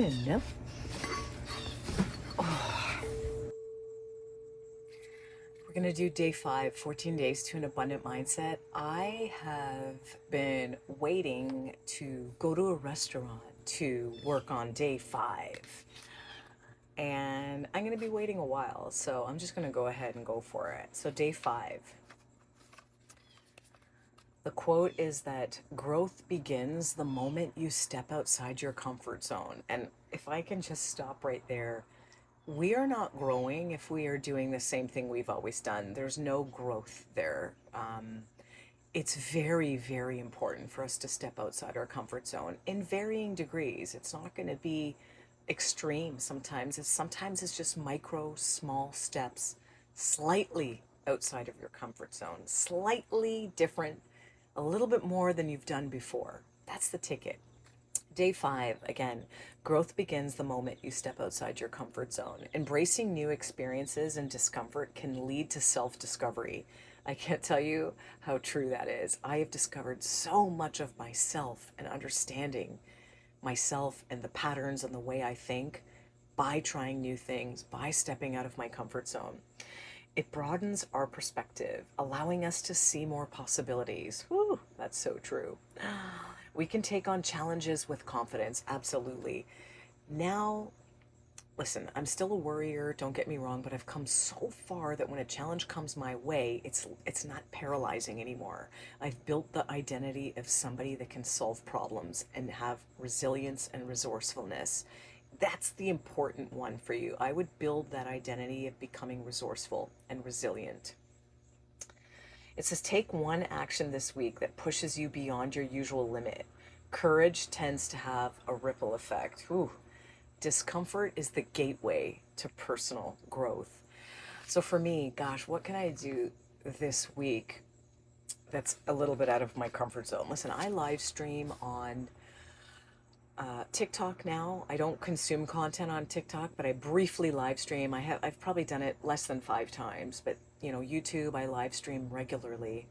We're going to do day 5, 14 days to an abundant mindset. I have been waiting to go to a restaurant to work on day 5. And I'm going to be waiting a while, so I'm just going to go ahead and go for it. So, day 5. The quote is that growth begins the moment you step outside your comfort zone. And if I can just stop right there, we are not growing if we are doing the same thing we've always done. There's no growth there. It's very, very important for us to step outside our comfort zone in varying degrees. It's not going to be extreme sometimes. Sometimes it's just micro, small steps, slightly outside of your comfort zone, slightly different, a little bit more than you've done before. That's the ticket. Day 5, again, growth begins the moment you step outside your comfort zone. Embracing new experiences and discomfort can lead to self-discovery. I can't tell you how true that is. I have discovered so much of myself and understanding myself and the patterns and the way I think by trying new things, by stepping out of my comfort zone. It broadens our perspective, allowing us to see more possibilities. Whew, that's so true. We can take on challenges with confidence, absolutely. Now, listen, I'm still a worrier, don't get me wrong, but I've come so far that when a challenge comes my way, it's not paralyzing anymore. I've built the identity of somebody that can solve problems and have resilience and resourcefulness. That's the important one for you. I would build that identity of becoming resourceful and resilient. It says take one action this week that pushes you beyond your usual limit. Courage tends to have a ripple effect. Ooh. Discomfort is the gateway to personal growth. So for me, gosh, what can I do this week that's a little bit out of my comfort zone? Listen, I live stream on TikTok now. I don't consume content on TikTok, but I briefly live stream. I've probably done it less than 5 times, but YouTube, I live stream regularly.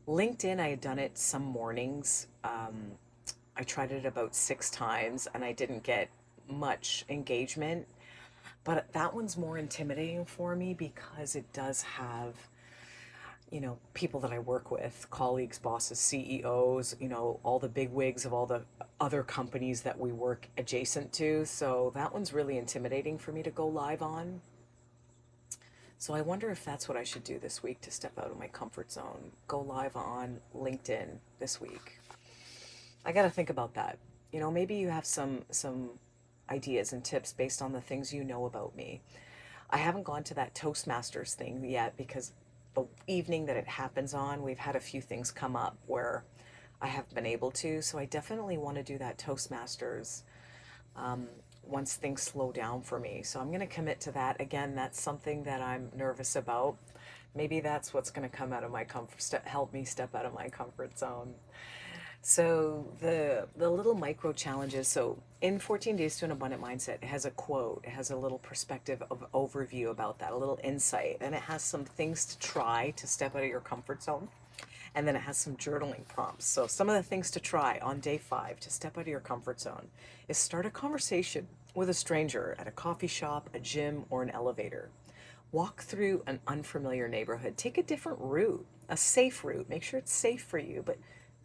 LinkedIn, I had done it some mornings. I tried it about 6 times and I didn't get much engagement, but that one's more intimidating for me because it does have people that I work with, colleagues, bosses, CEOs, all the big wigs of all the other companies that we work adjacent to. So that one's really intimidating for me to go live on. So I wonder if that's what I should do this week to step out of my comfort zone. Go live on LinkedIn this week. I got to think about that. Maybe you have some ideas and tips based on the things you know about me. I haven't gone to that Toastmasters thing yet because the evening that it happens on, we've had a few things come up where I haven't been able to. So I definitely want to do that Toastmasters once things slow down for me. So I'm going to commit to that. Again, that's something that I'm nervous about. Maybe that's what's going to come out of my help me step out of my comfort zone. So the little micro challenges. So in 14 Days to an Abundant Mindset, it has a quote, it has a little perspective of overview about that, a little insight, and it has some things to try to step out of your comfort zone. And then it has some journaling prompts. So some of the things to try on day 5 to step out of your comfort zone is start a conversation with a stranger at a coffee shop, a gym, or an elevator. Walk through an unfamiliar neighborhood. Take a different route, a safe route. Make sure it's safe for you, but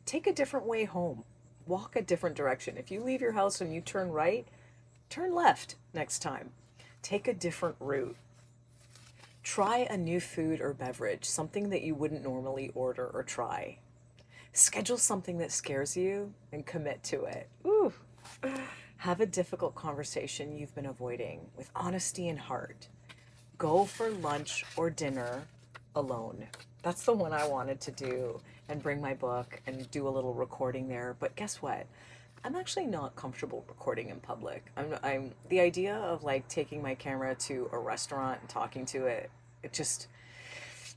take a different way home. Walk a different direction. If you leave your house and you turn right, turn left next time. Take a different route. Try a new food or beverage, something that you wouldn't normally order or try. Schedule something that scares you and commit to it. Ooh. Have a difficult conversation you've been avoiding with honesty and heart. Go for lunch or dinner alone. That's the one I wanted to do and bring my book and do a little recording there. But guess what? I'm actually not comfortable recording in public. I'm the idea of like taking my camera to a restaurant and talking to it,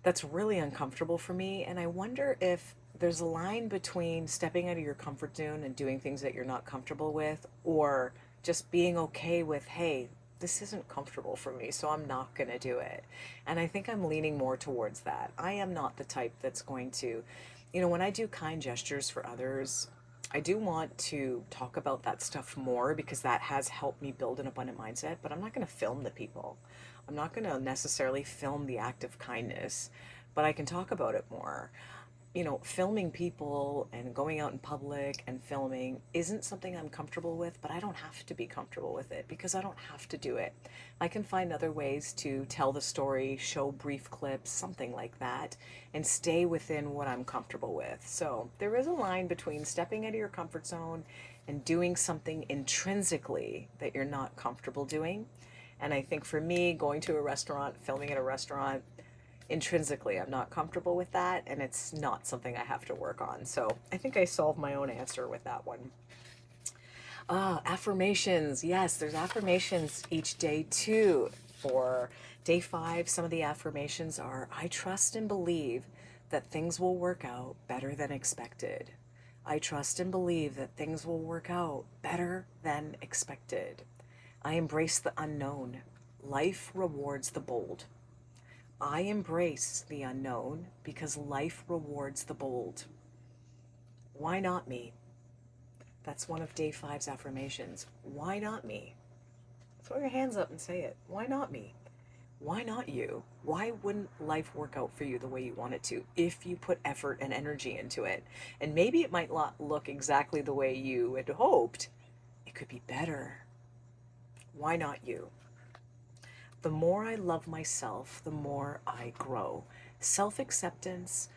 that's really uncomfortable for me. And I wonder if there's a line between stepping out of your comfort zone and doing things that you're not comfortable with, or just being okay with, hey, this isn't comfortable for me, so I'm not going to do it. And I think I'm leaning more towards that. I am not the type that's going to, when I do kind gestures for others, I do want to talk about that stuff more because that has helped me build an abundant mindset, but I'm not going to film the people. I'm not going to necessarily film the act of kindness, but I can talk about it more. You know, filming people and going out in public and filming isn't something I'm comfortable with, but I don't have to be comfortable with it because I don't have to do it. I can find other ways to tell the story, show brief clips, something like that, and stay within what I'm comfortable with. So there is a line between stepping out of your comfort zone and doing something intrinsically that you're not comfortable doing. And I think for me, going to a restaurant, filming at a restaurant, intrinsically I'm not comfortable with that, and it's not something I have to work on. So I think I solved my own answer with that one. Affirmations. Yes, there's affirmations each day too. For day 5, some of the affirmations are: I trust and believe that things will work out better than expected. I trust and believe that things will work out better than expected. I embrace the unknown. Life rewards the bold. I embrace the unknown because life rewards the bold. Why not me? That's one of day 5's affirmations. Why not me? Throw your hands up and say it. Why not me? Why not you? Why wouldn't life work out for you the way you want it to if you put effort and energy into it? And maybe it might not look exactly the way you had hoped. It could be better. Why not you? The more I love myself, the more I grow. Self-acceptance,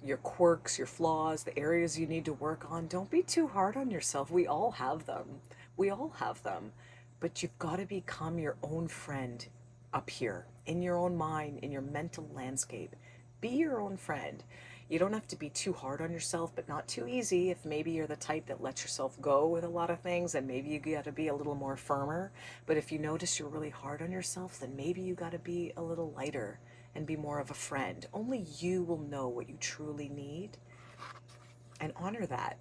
your quirks, your flaws, the areas you need to work on, don't be too hard on yourself. We all have them. We all have them. But you've got to become your own friend up here, in your own mind, in your mental landscape. Be your own friend. You don't have to be too hard on yourself, but not too easy. If maybe you're the type that lets yourself go with a lot of things, then maybe you got to be a little more firmer. But if you notice you're really hard on yourself, then maybe you got to be a little lighter and be more of a friend. Only you will know what you truly need, and honor that.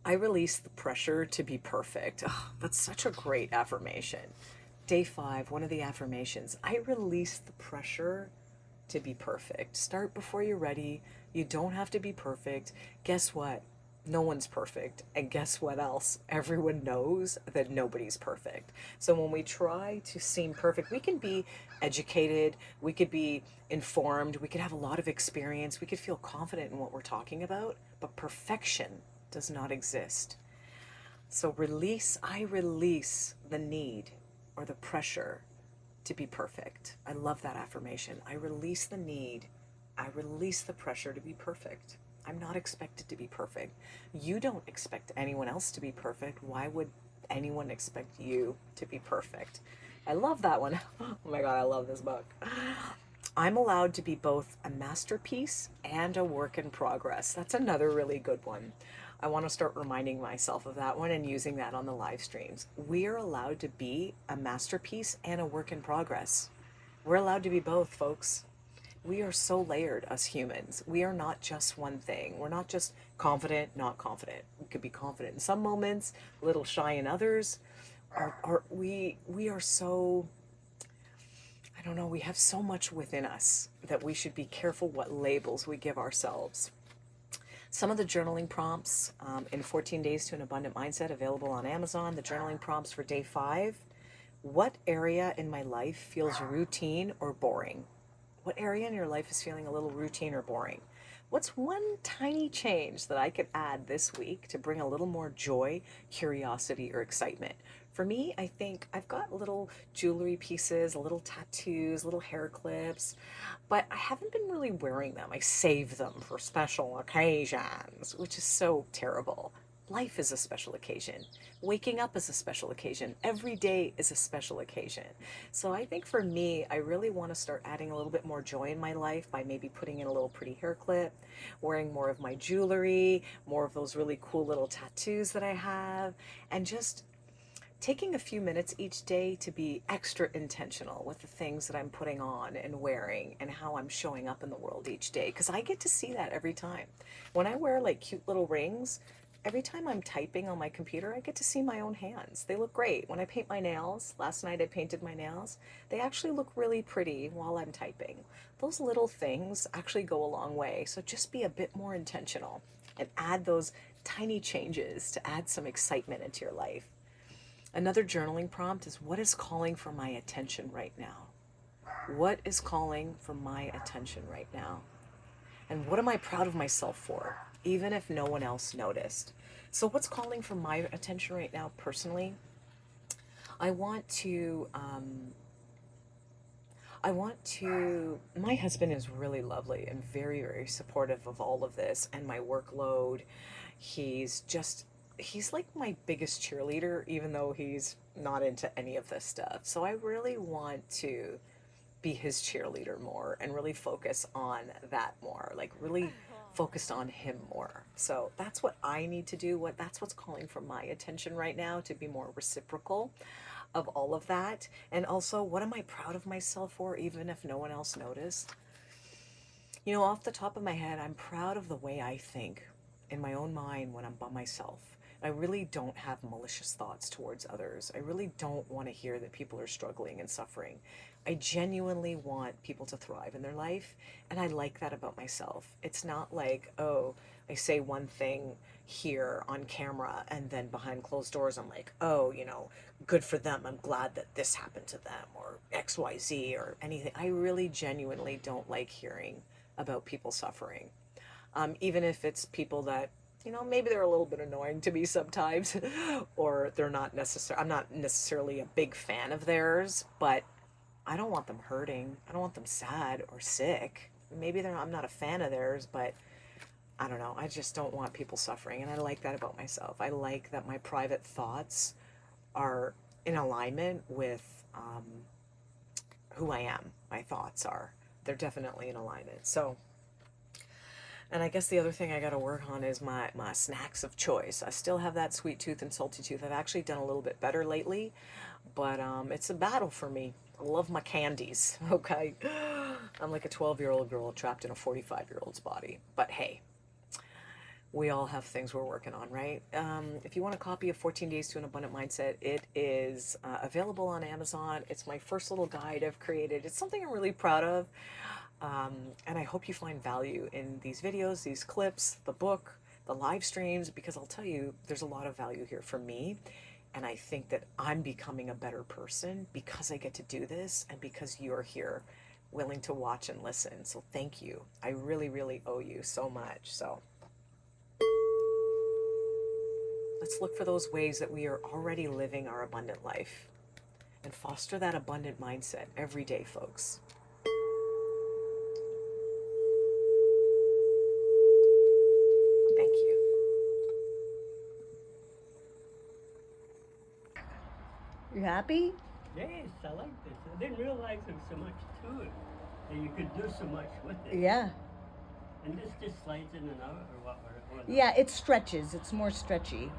I release the pressure to be perfect. Oh, that's such a great affirmation. Day 5, one of the affirmations: I release the pressure to be perfect. Start before you're ready. You don't have to be perfect. Guess what? No one's perfect. And guess what else? Everyone knows that nobody's perfect. So when we try to seem perfect, we can be educated, we could be informed, we could have a lot of experience, we could feel confident in what we're talking about, but perfection does not exist. So I release the need or the pressure to be perfect. I love that affirmation. I release the need. I release the pressure to be perfect. I'm not expected to be perfect. You don't expect anyone else to be perfect. Why would anyone expect you to be perfect? I love that one. Oh my God, I love this book. I'm allowed to be both a masterpiece and a work in progress. That's another really good one. I want to start reminding myself of that one and using that on the live streams. We are allowed to be a masterpiece and a work in progress. We're allowed to be both, folks. We are so layered, us humans. We are not just one thing. We're not just confident, not confident. We could be confident in some moments, a little shy in others. We are so, I don't know, we have so much within us that we should be careful what labels we give ourselves. Some of the journaling prompts in 14 Days to an Abundant Mindset, available on Amazon. The journaling prompts for day 5. What area in my life feels routine or boring? What area in your life is feeling a little routine or boring? What's one tiny change that I could add this week to bring a little more joy, curiosity, or excitement? For me, I think I've got little jewelry pieces, little tattoos, little hair clips, but I haven't been really wearing them. I save them for special occasions, which is so terrible. Life is a special occasion. Waking up is a special occasion. Every day is a special occasion. So I think for me, I really want to start adding a little bit more joy in my life by maybe putting in a little pretty hair clip, wearing more of my jewelry, more of those really cool little tattoos that I have, and just taking a few minutes each day to be extra intentional with the things that I'm putting on and wearing and how I'm showing up in the world each day. Because I get to see that every time. When I wear like cute little rings, every time I'm typing on my computer, I get to see my own hands. They look great. When I paint my nails, last night I painted my nails, they actually look really pretty while I'm typing. Those little things actually go a long way. So just be a bit more intentional and add those tiny changes to add some excitement into your life. Another journaling prompt is, what is calling for my attention right now? What is calling for my attention right now? And what am I proud of myself for, even if no one else noticed? So what's calling for my attention right now personally? I want to, my husband is really lovely and very, very supportive of all of this and my workload. He's like my biggest cheerleader, even though he's not into any of this stuff. So I really want to be his cheerleader more and really focus on that more, like really focused on him more. So that's what I need to do. That's what's calling for my attention right now, to be more reciprocal of all of that. And also, what am I proud of myself for, even if no one else noticed? You know, off the top of my head, I'm proud of the way I think in my own mind when I'm by myself. I really don't have malicious thoughts towards others. I really don't want to hear that people are struggling and suffering. I genuinely want people to thrive in their life, and I like that about myself. It's not like, oh, I say one thing here on camera and then behind closed doors I'm like, oh, you know, good for them. I'm glad that this happened to them, or XYZ or anything. I really genuinely don't like hearing about people suffering. Even if it's people that, you know, maybe they're a little bit annoying to me sometimes, or they're not necessarily, I'm not necessarily a big fan of theirs, but I don't want them hurting. I don't want them sad or sick. Maybe I'm not a fan of theirs, but I don't know. I just don't want people suffering. And I like that about myself. I like that my private thoughts are in alignment with who I am. My thoughts are. They're definitely in alignment. So, and I guess the other thing I got to work on is my snacks of choice. I still have that sweet tooth and salty tooth. I've actually done a little bit better lately, but it's a battle for me. I love my candies, okay? I'm like a 12-year-old girl trapped in a 45-year-old's body. But hey, we all have things we're working on, right? If you want a copy of 14 Days to an Abundant Mindset, it is available on Amazon. It's my first little guide I've created. It's something I'm really proud of. And I hope you find value in these videos, these clips, the book, the live streams, because I'll tell you, there's a lot of value here for me. And I think that I'm becoming a better person because I get to do this and because you're here willing to watch and listen. So thank you. I really, really owe you so much. So let's look for those ways that we are already living our abundant life and foster that abundant mindset every day, folks. Thank you. You happy? Yes, I like this. I didn't realize there was so much to it. That you could do so much with it. Yeah. And this just slides in and out, or what? Or Yeah, it stretches. It's more stretchy.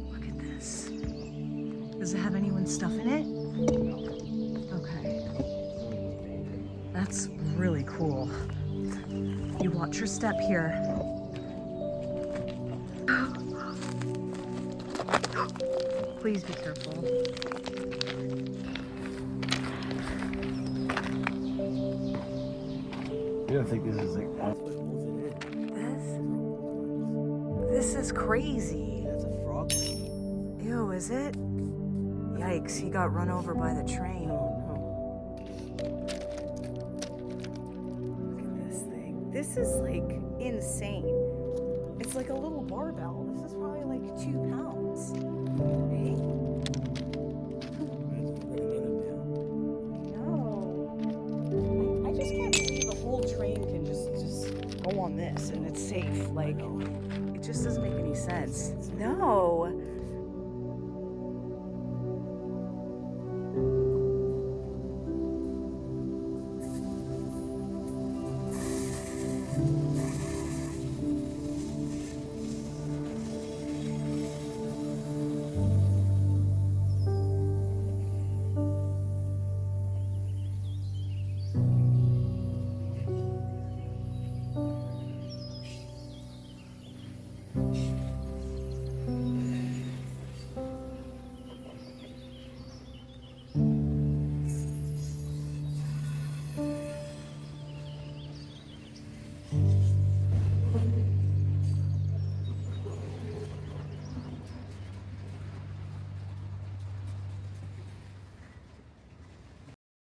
Look at this. Does it have anyone's stuff in it? Okay. That's really cool. You watch your step here. Please be careful. You don't think this is like This is crazy. that's a frog? Ew, is it? Yikes, he got run over by the train. Oh Look at this thing. This is like insane. It's like a little barbell. This is probably like 2 pounds. Hey? No. I just can't believe the whole train can just go on this. this and it's safe. Like, it just doesn't make any sense. No,